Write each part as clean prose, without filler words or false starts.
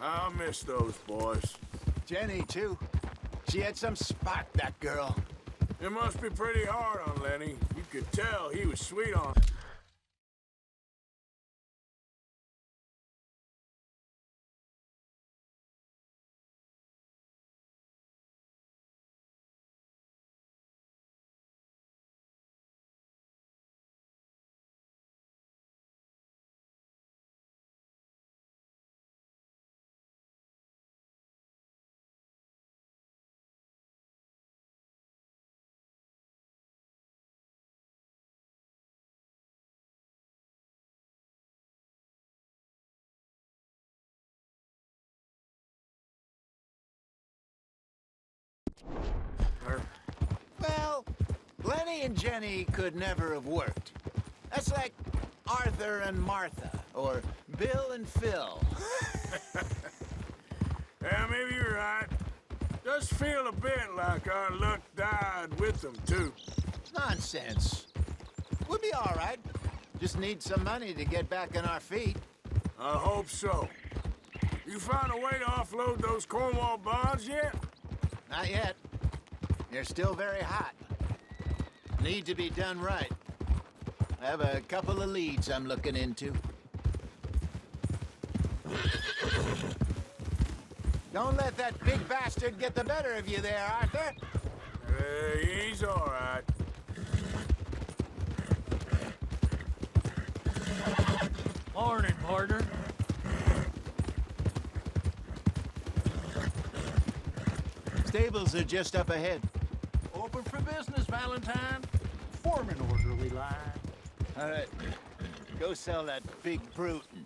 I'll miss those boys. Jenny, too. She had some spark, that girl. It must be pretty hard on Lenny. You could tell he was sweet on her. Well, Lenny and Jenny could never have worked. That's like Arthur and Martha, or Bill and Phil. Yeah, maybe you're right. Does feel a bit like our luck died with them, too. Nonsense. We'll be all right. Just need some money to get back on our feet. I hope so. You found a way to offload those Cornwall bonds yet? Not yet. They're still very hot. Need to be done right. I have a couple of leads I'm looking into. Don't let that big bastard get the better of you there, Arthur. He's all right. Morning, partner. Stables are just up ahead. Open for business, Valentine. Form an orderly line. All right. Go sell that big brute and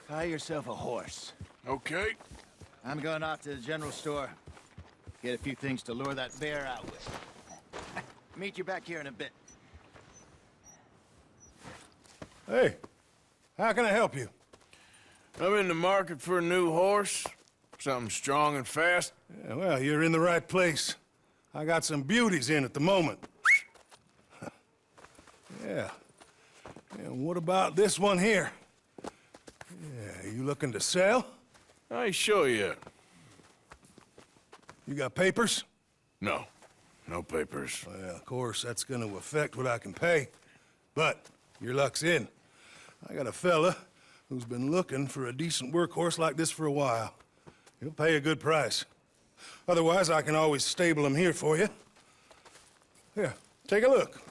buy yourself a horse. Okay. I'm going off to the general store. Get a few things to lure that bear out with. Meet you back here in a bit. Hey, how can I help you? I'm in the market for a new horse. Something strong and fast. Yeah, well, you're in the right place. I got some beauties in at the moment. Yeah. And what about this one here? Yeah, you looking to sell? I ain't sure yet. You got papers? No. No papers. Well, of course, that's gonna affect what I can pay. But your luck's in. I got a fella who's been looking for a decent workhorse like this for a while. He'll pay a good price. Otherwise, I can always stable him here for you. Here, take a look.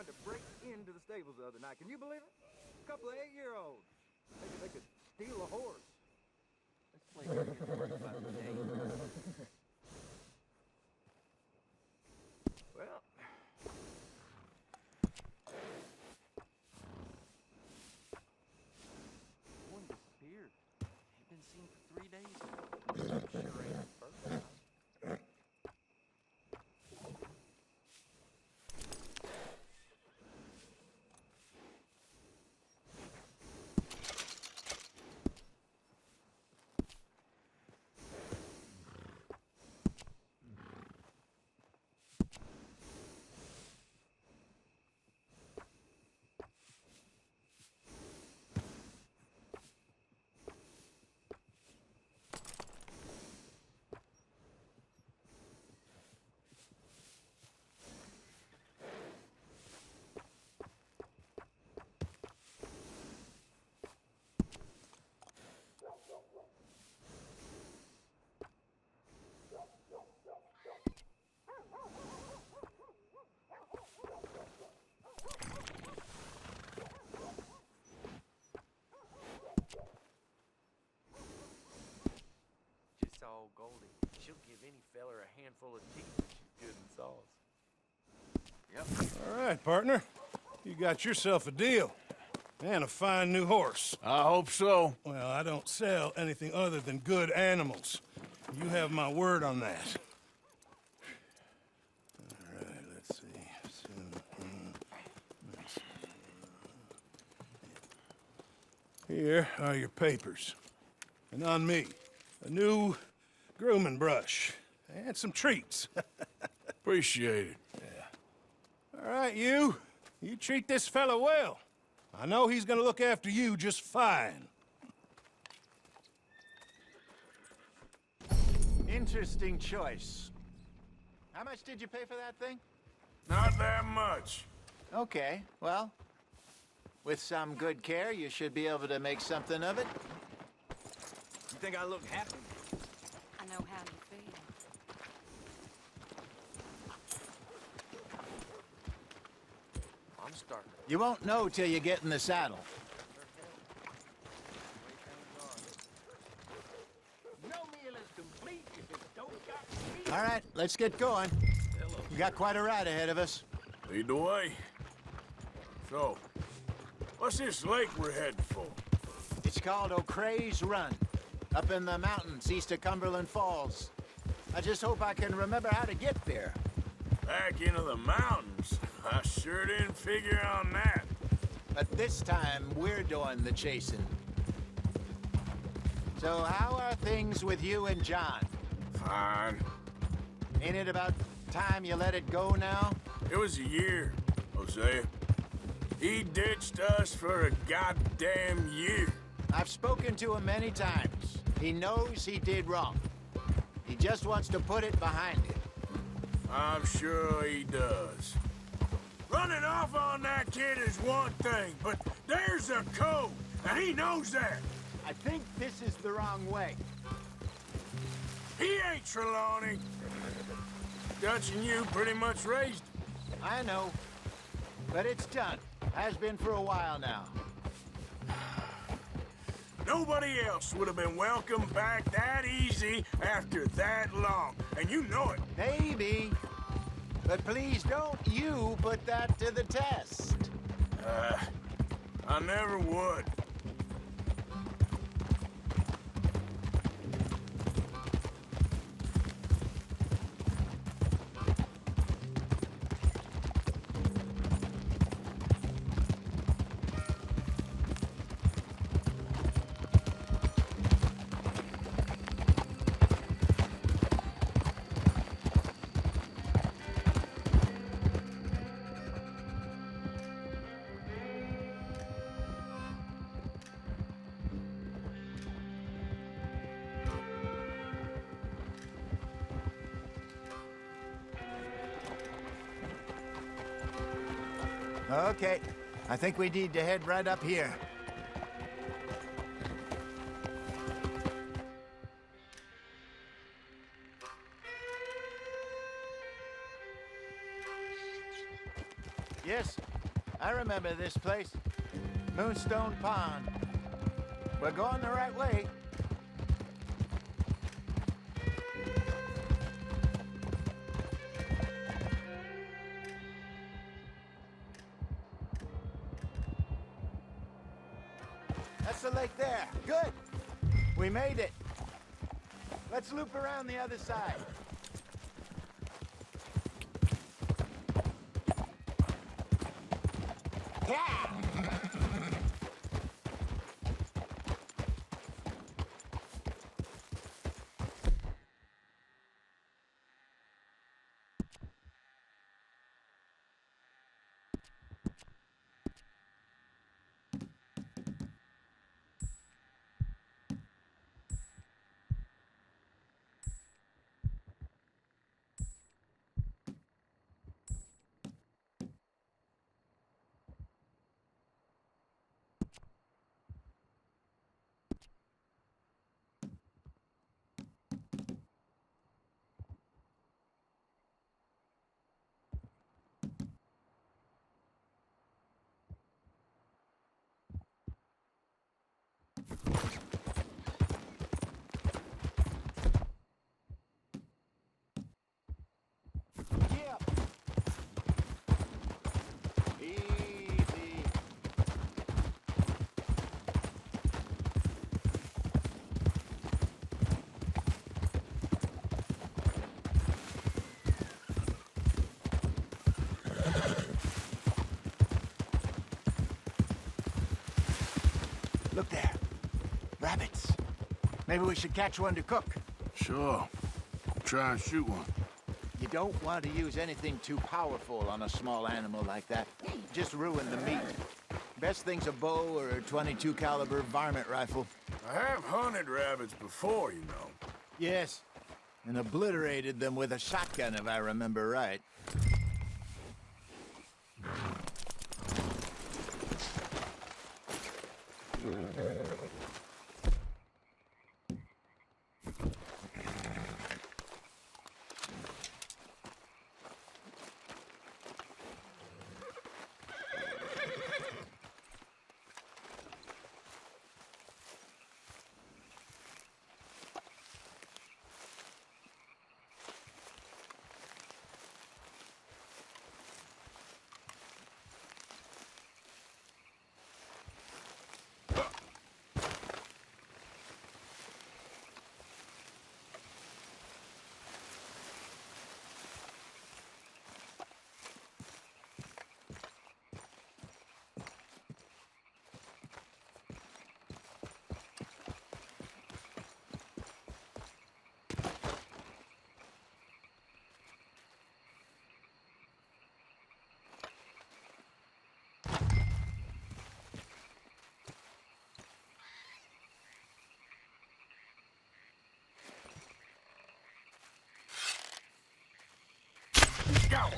tried to break into the stables the other night. Can you believe it? A couple of 8-year-olds. Maybe they could steal a horse. This place gets worse by the day. Well, one disappeared. Ain't been seen for 3 days now. Sure ain't the first time. Just saw old Goldie. She'll give any feller a handful of teeth if she's good in sauce. All right, partner. You got yourself a deal. And a fine new horse. I hope so. Well, I don't sell anything other than good animals. You have my word on that. All right, let's see. Here are your papers. And on me, a new grooming brush and some treats. Appreciate it. All right, you treat this fella well. I know he's gonna look after you just fine. Interesting choice. How much did you pay for that thing? Not that much. Okay, well, with some good care, you should be able to make something of it. You think I look happy? I know how you feel. I'm starting. You won't know till you get in the saddle. No meal is complete if it don't got meat. All right, let's get going. We got quite a ride ahead of us. Lead the way. So, what's this lake we're heading for? It's called O'Creagh's Run, up in the mountains east of Cumberland Falls. I just hope I can remember how to get there. Back into the mountains? I sure didn't figure on that. But this time, we're doing the chasing. So how are things with you and John? Fine. Ain't it about time you let it go now? It was a year, Hosea. He ditched us for a goddamn year. I've spoken to him many times. He knows he did wrong. He just wants to put it behind him. I'm sure he does. Running off on that kid is one thing, but there's a code, and he knows that. I think this is the wrong way. He ain't Trelawney. Dutch and you pretty much raised him. I know. But it's done. Has been for a while now. Nobody else would have been welcomed back that easy after that long, and you know it. Maybe. But please don't you put that to the test. I never would. Okay. I think we need to head right up here. Yes, I remember this place. Moonstone Pond. We're going the right way. That's the lake there. Good. We made it. Let's loop around the other side. Yeah! Yep. Easy. Look there. Rabbits. Maybe we should catch one to cook. Sure. Try and shoot one. You don't want to use anything too powerful on a small animal like that. Just ruin the meat. Best thing's a bow or a .22 caliber varmint rifle. I have hunted rabbits before, you know. Yes, and obliterated them with a shotgun, if I remember right. Go!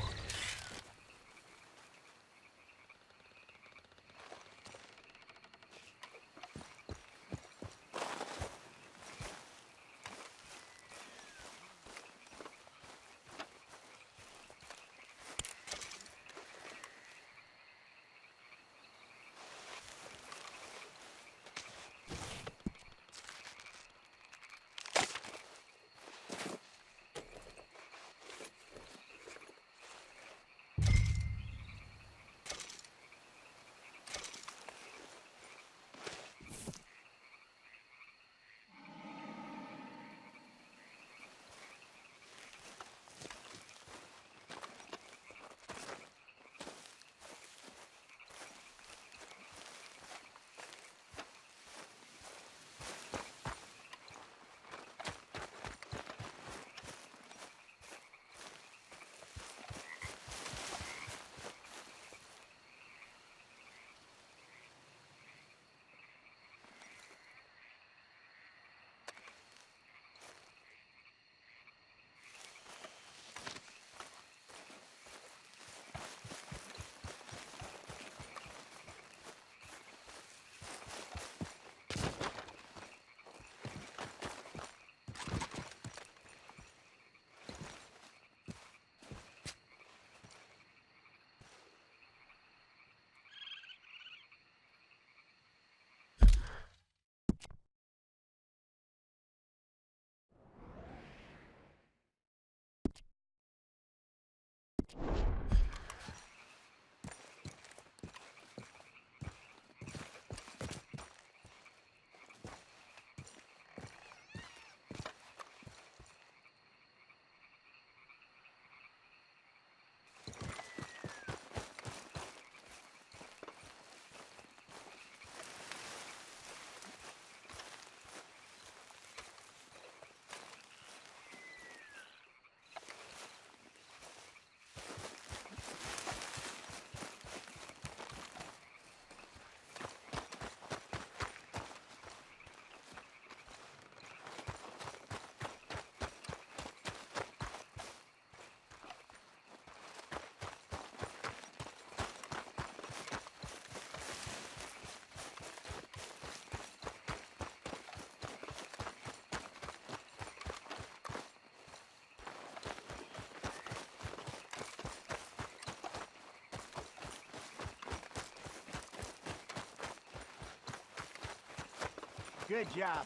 Good job.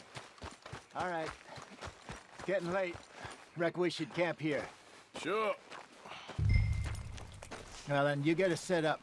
All right. It's getting late. Reckon we should camp here. Sure. Well, then, you get us set up.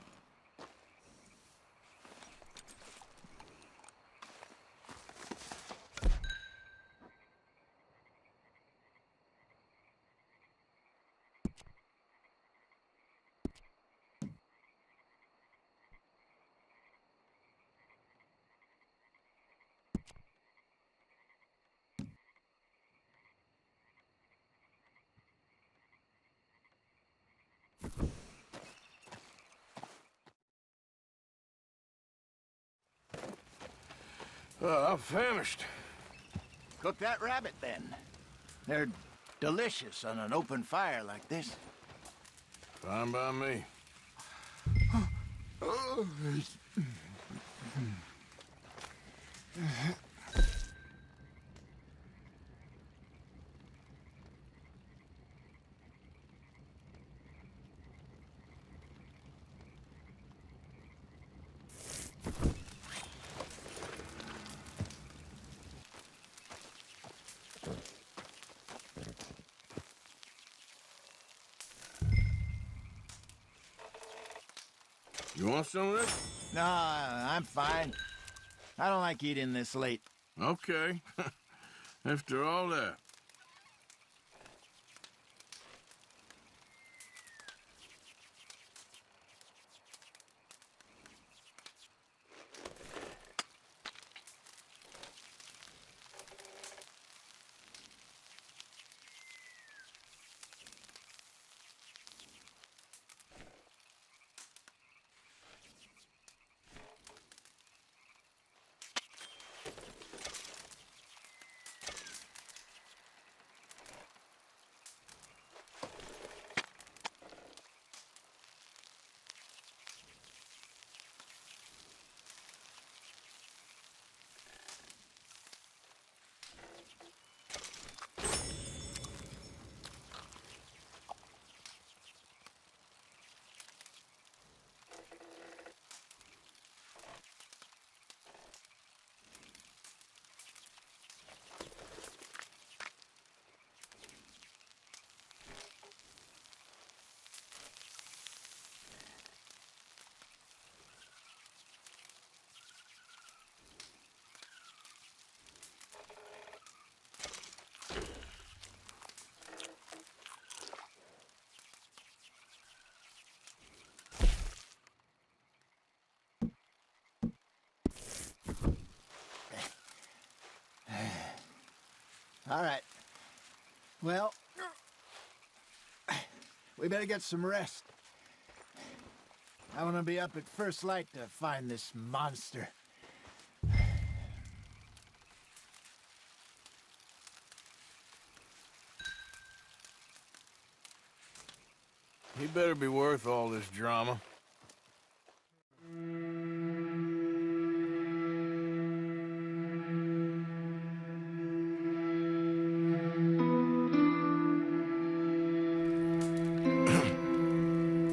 I'm famished. Cook that rabbit, then. They're delicious on an open fire like this. Fine by me. You want some of this? No, I'm fine. I don't like eating this late. Okay. After all that. All right. Well, we better get some rest. I want to be up at first light to find this monster. He better be worth all this drama.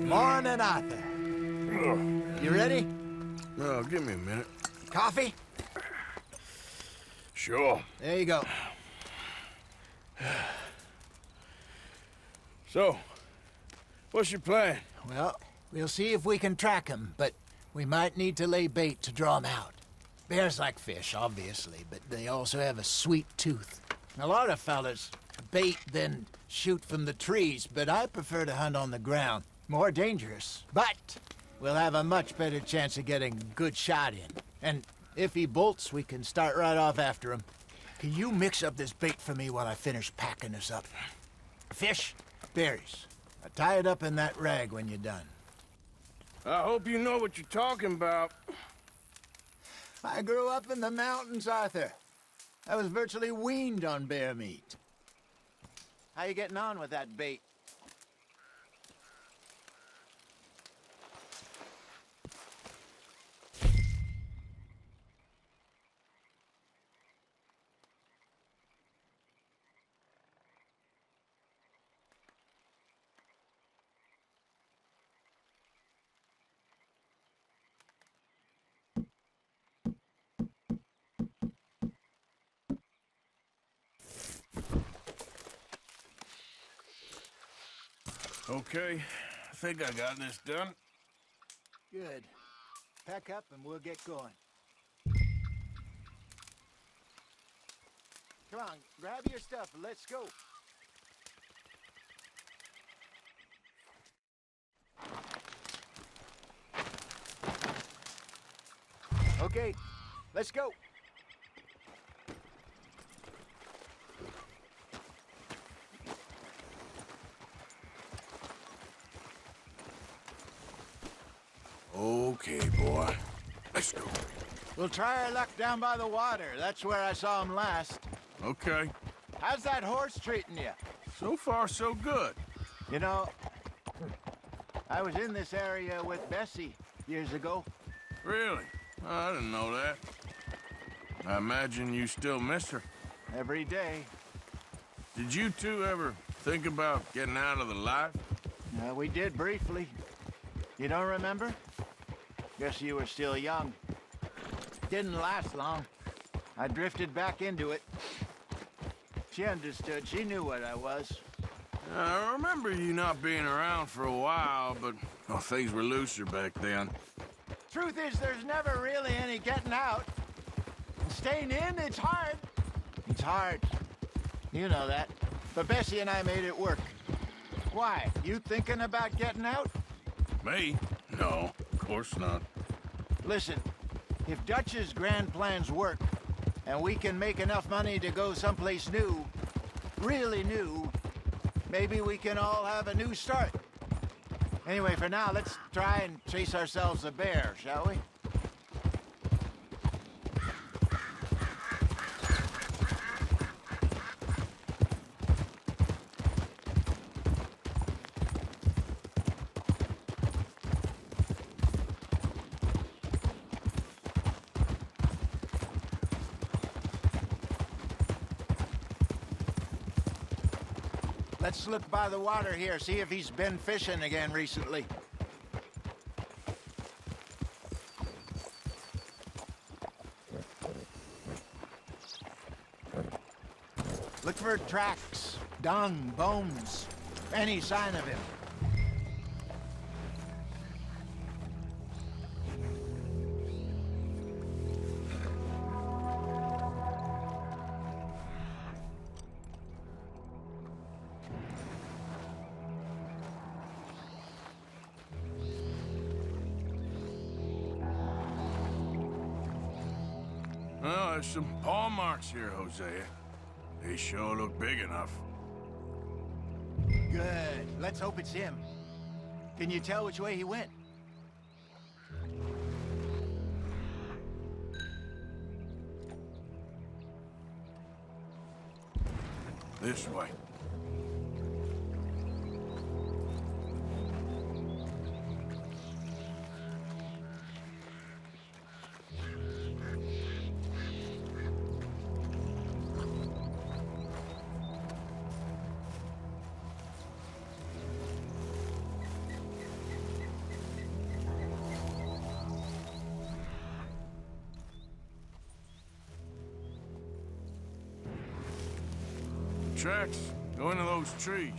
Morning, Arthur. You ready? Oh, give me a minute. Coffee? Sure. There you go. So, What's your plan? Well, we'll see if we can track him, but we might need to lay bait to draw him out. Bears like fish, obviously, but they also have a sweet tooth. A lot of fellas bait, then shoot from the trees, but I prefer to hunt on the ground. More dangerous, but we'll have a much better chance of getting a good shot in. And if he bolts, we can start right off after him. Can you mix up this bait for me while I finish packing this up? Fish, berries. Tie it up in that rag when you're done. I hope you know what you're talking about. I grew up in the mountains, Arthur. I was virtually weaned on bear meat. How you getting on with that bait? Okay, I think I got this done. Good. Pack up and we'll get going. Come on, grab your stuff and let's go. Okay, let's go. Okay, boy. Let's go. We'll try our luck down by the water. That's where I saw him last. Okay. How's that horse treating you? So far, so good. You know, I was in this area with Bessie years ago. Really? I didn't know that. I imagine you still miss her. Every day. Did you two ever think about getting out of the life? We did briefly. You don't remember? Guess you were still young. Didn't last long. I drifted back into it. She understood. She knew what I was. I remember you not being around for a while, but well, things were looser back then. Truth is, there's never really any getting out. Staying in, it's hard. It's hard. You know that. But Bessie and I made it work. Why? You thinking about getting out? Me? No, of course not. Listen, if Dutch's grand plans work, and we can make enough money to go someplace new, really new, maybe we can all have a new start. Anyway, for now, let's try and chase ourselves a bear, shall we? Let's look by the water here, see if he's been fishing again recently. Look for tracks, dung, bones, any sign of him. Well, there's some paw marks here, Hosea. They sure look big enough. Good. Let's hope it's him. Can you tell which way he went? This way. Tracks go into those trees.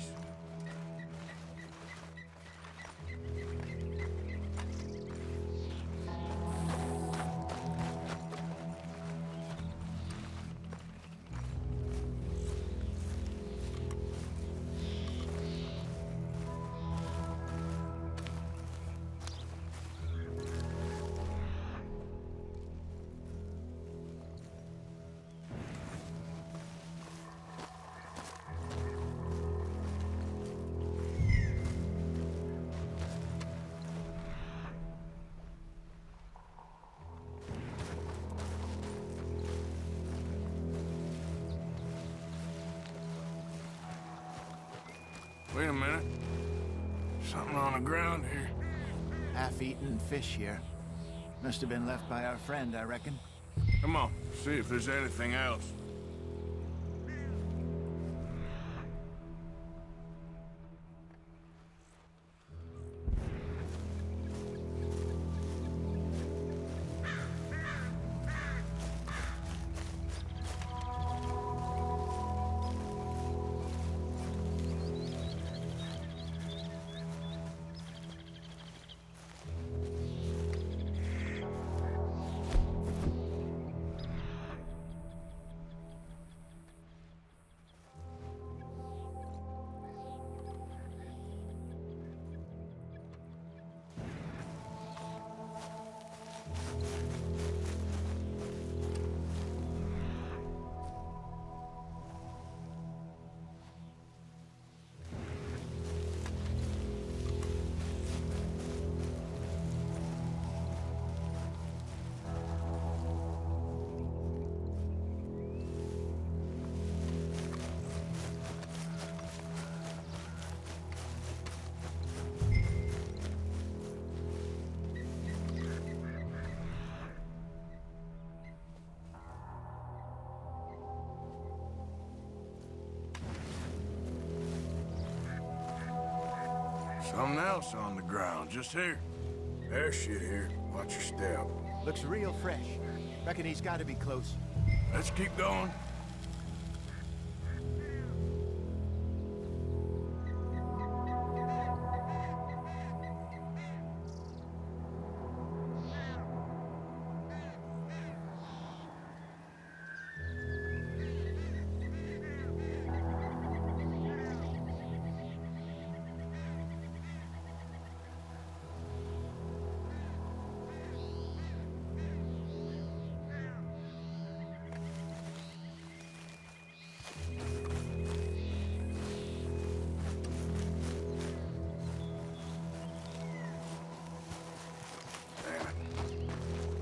Wait a minute. Something on the ground here. Half-eaten fish here. Must have been left by our friend, I reckon. Come on, see if there's anything else. Something else on the ground, just here. There's shit here. Watch your step. Looks real fresh. Reckon he's got to be close. Let's keep going.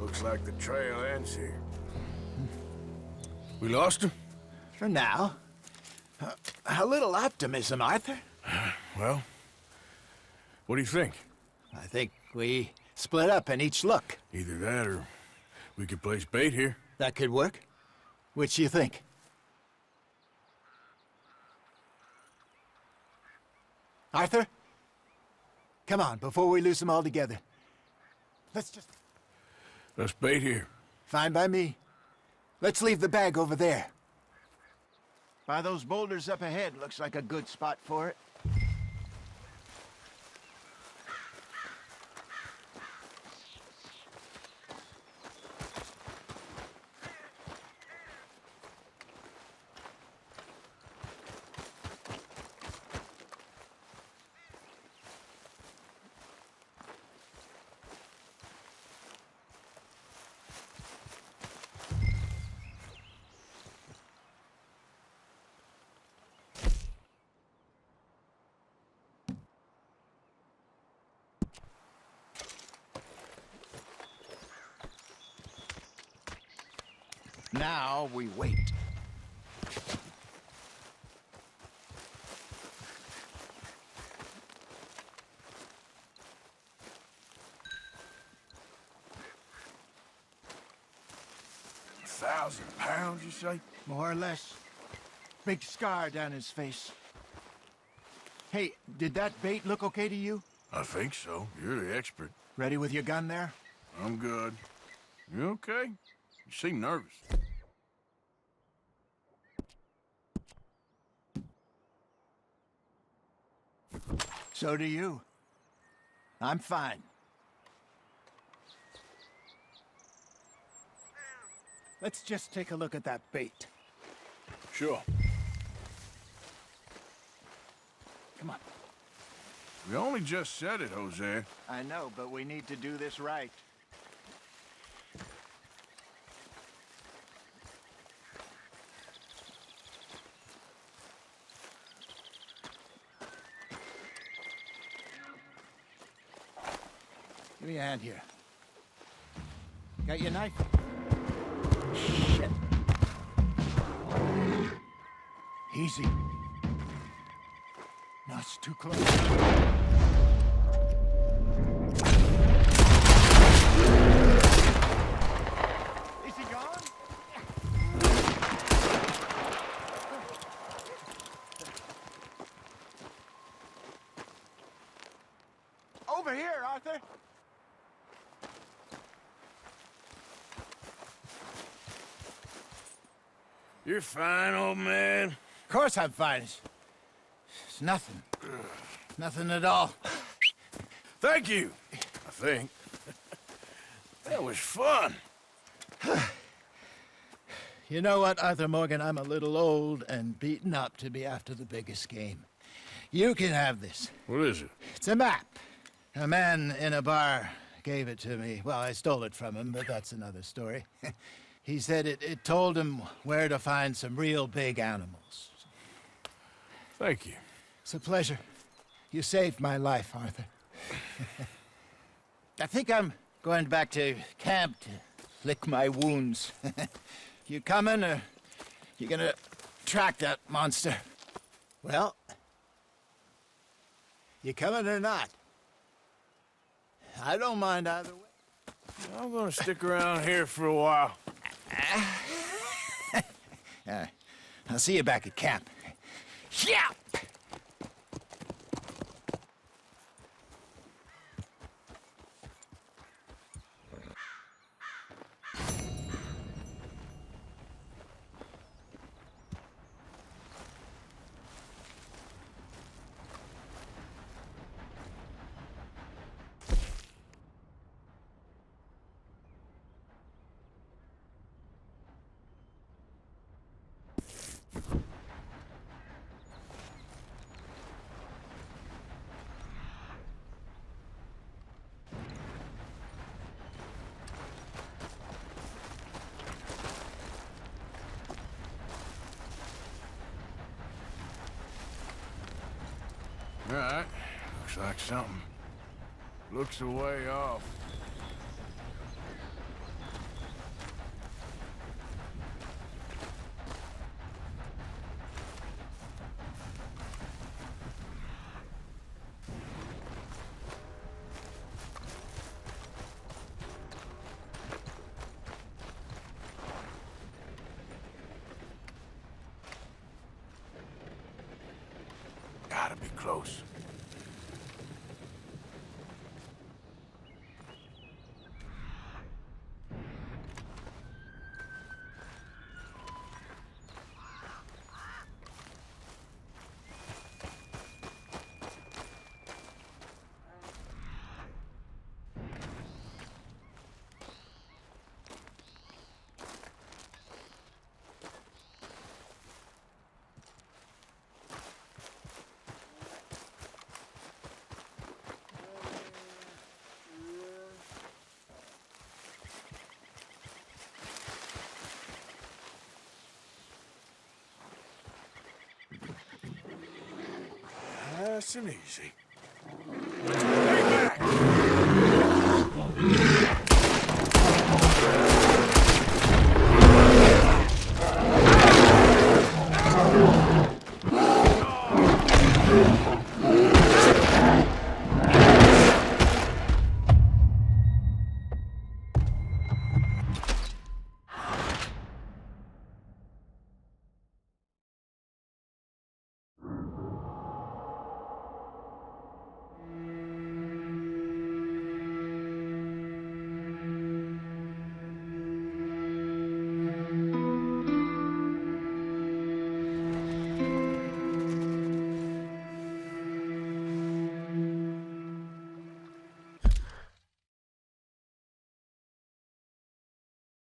Looks like the trail ends here. We lost him? For now. A little optimism, Arthur. Well, what do you think? I think we split up and each look. Either that or we could place bait here. That could work. Which you think? Arthur? Come on, before we lose them all together. Let's bait here. Fine by me. Let's leave the bag over there. By those boulders up ahead, looks like a good spot for it. Now we wait. £1,000, you say? More or less. Big scar down his face. Hey, did that bait look okay to you? I think so. You're the expert. Ready with your gun there? I'm good. You okay? You seem nervous. So do you. I'm fine. Let's just take a look at that bait. Sure. Come on. We only just said it, Jose. I know, but we need to do this right. Give me a hand here. Got your knife? Shit. Easy. Now That's too close. Is he gone? Over here, Arthur. You're fine, old man. Of course I'm fine. It's nothing. Nothing at all. Thank you, I think. That was fun. You know what, Arthur Morgan? I'm a little old and beaten up to be after the biggest game. You can have this. What is it? It's a map. A man in a bar gave it to me. Well, I stole it from him, but that's another story. He said it told him where to find some real big animals. Thank you. It's a pleasure. You saved my life, Arthur. I think I'm going back to camp to lick my wounds. You coming, or you gonna track that monster? Well, you coming or not? I don't mind either way. I'm gonna stick around here for a while. I'll see you back at camp. Yeah! All right. Looks like something. Looks a way off. Gotta be close. Nice and easy.